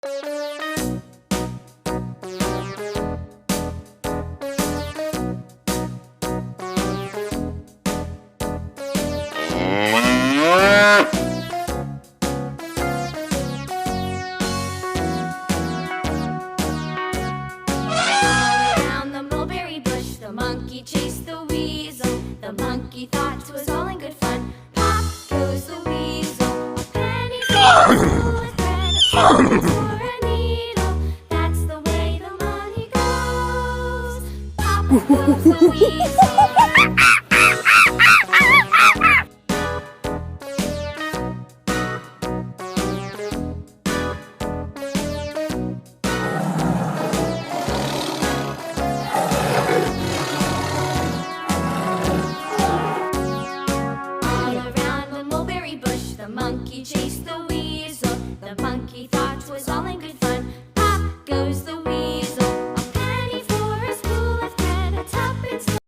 Around the mulberry bush, the monkey chased the weasel. The monkey thought 'twas all in good fun. Pop goes the weasel, a penny full of thread, a penny for a needle. That's the way the money goes. Pop goes the weasel. The monkey chased the weasel. The monkey thought 'twas all in good fun.